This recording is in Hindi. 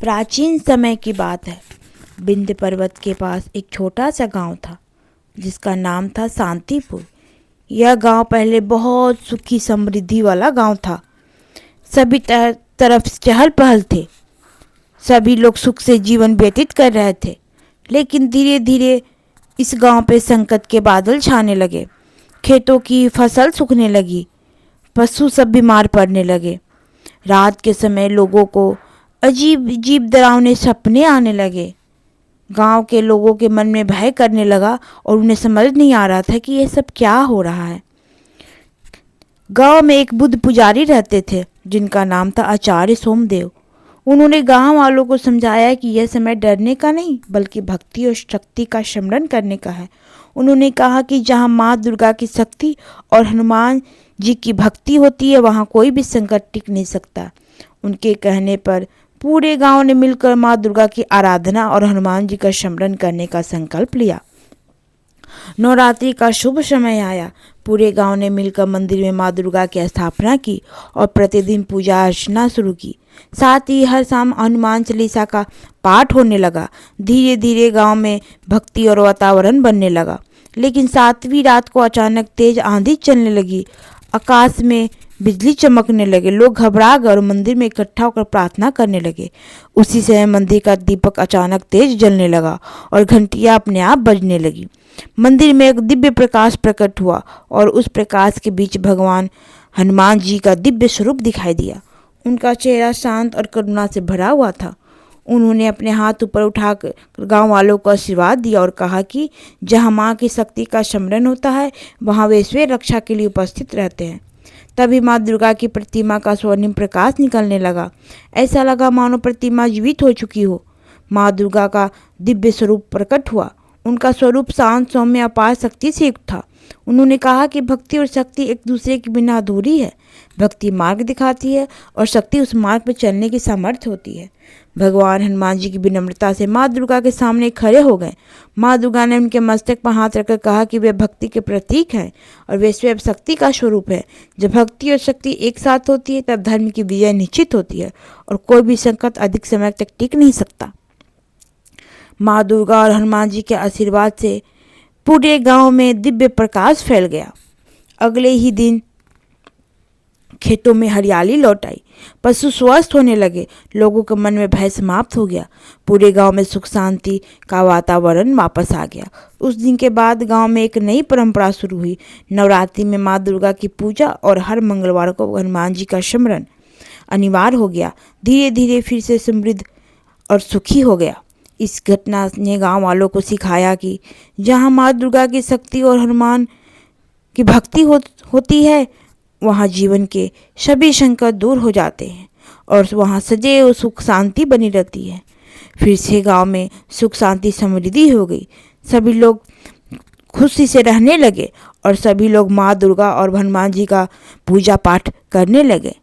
प्राचीन समय की बात है। विंध्य पर्वत के पास एक छोटा सा गांव था जिसका नाम था शांतिपुर। यह गांव पहले बहुत सुखी समृद्धि वाला गांव था। सभी तरफ चहल पहल थे। सभी लोग सुख से जीवन व्यतीत कर रहे थे। लेकिन धीरे धीरे इस गांव पे संकट के बादल छाने लगे। खेतों की फसल सूखने लगी। पशु सब बीमार पड़ने लगे। रात के समय लोगों को अजीब अजीब डरावने सपने आने लगे। गांव के लोगों के मन में भय करने लगा और उन्हें समझ नहीं आ रहा था कि यह सब क्या हो रहा है। गांव में एक बुद्ध पुजारी रहते थे जिनका नाम था आचार्य सोमदेव। उन्होंने गांव वालों को समझाया कि यह समय डरने का नहीं बल्कि भक्ति और शक्ति का स्मरण करने का है। उन्होंने कहा कि जहां माँ दुर्गा की शक्ति और हनुमान जी की भक्ति होती है वहां कोई भी संकट टिक नहीं सकता। उनके कहने पर पूरे गांव ने मिलकर माँ दुर्गा की आराधना और हनुमान जी का स्मरण करने का संकल्प लिया। नवरात्रि का शुभ समय आया। पूरे गांव ने मिलकर मंदिर में माँ दुर्गा की स्थापना की और प्रतिदिन पूजा अर्चना शुरू की। साथ ही हर शाम हनुमान चालीसा का पाठ होने लगा। धीरे धीरे गांव में भक्ति और वातावरण बनने लगा। लेकिन 7वीं रात को अचानक तेज आंधी चलने लगी। आकाश में बिजली चमकने लगे। लोग घबरा गए और मंदिर में इकट्ठा होकर प्रार्थना करने लगे। उसी समय मंदिर का दीपक अचानक तेज जलने लगा और घंटियां अपने आप बजने लगी। मंदिर में एक दिव्य प्रकाश प्रकट हुआ और उस प्रकाश के बीच भगवान हनुमान जी का दिव्य स्वरूप दिखाई दिया। उनका चेहरा शांत और करुणा से भरा हुआ था। उन्होंने अपने हाथ ऊपर उठाकर गांव वालों को आशीर्वाद दिया और कहा कि जहां माँ की शक्ति का स्मरण होता है वहां वे स्वयं रक्षा के लिए उपस्थित रहते हैं। तभी माँ दुर्गा की प्रतिमा का स्वर्णिम प्रकाश निकलने लगा। ऐसा लगा मानो प्रतिमा जीवित हो चुकी हो। माँ दुर्गा का दिव्य स्वरूप प्रकट हुआ। उनका स्वरूप शांत सौम्य अपार शक्ति से युक्त था। उन्होंने कहा कि भक्ति और शक्ति एक दूसरे के बिना अधूरी है। भक्ति मार्ग दिखाती है और शक्ति उस मार्ग पर चलने की सामर्थ्य होती है। भगवान हनुमान जी की विनम्रता से माँ दुर्गा के सामने खड़े हो गए। माँ दुर्गा ने उनके मस्तक पर हाथ रखकर कहा कि वे भक्ति के प्रतीक हैं और वे स्वयं शक्ति का स्वरूप है। जब भक्ति और शक्ति एक साथ होती है तब धर्म की विजय निश्चित होती है और कोई भी संकट अधिक समय तक टिक नहीं सकता। माँ दुर्गा और हनुमान जी के आशीर्वाद से पूरे गांव में दिव्य प्रकाश फैल गया। अगले ही दिन खेतों में हरियाली लौट आई। पशु स्वस्थ होने लगे। लोगों के मन में भय समाप्त हो गया। पूरे गांव में सुख शांति का वातावरण वापस आ गया। उस दिन के बाद गांव में एक नई परंपरा शुरू हुई। नवरात्रि में माँ दुर्गा की पूजा और हर मंगलवार को हनुमान जी का स्मरण अनिवार्य हो गया। धीरे धीरे फिर से समृद्ध और सुखी हो गया। इस घटना ने गांव वालों को सिखाया कि जहां माँ दुर्गा की शक्ति और हनुमान की भक्ति होती है वहां जीवन के सभी संकट दूर हो जाते हैं और वहां सदैव सुख शांति बनी रहती है। फिर से गांव में सुख शांति समृद्धि हो गई। सभी लोग खुशी से रहने लगे और सभी लोग माँ दुर्गा और हनुमान जी का पूजा पाठ करने लगे।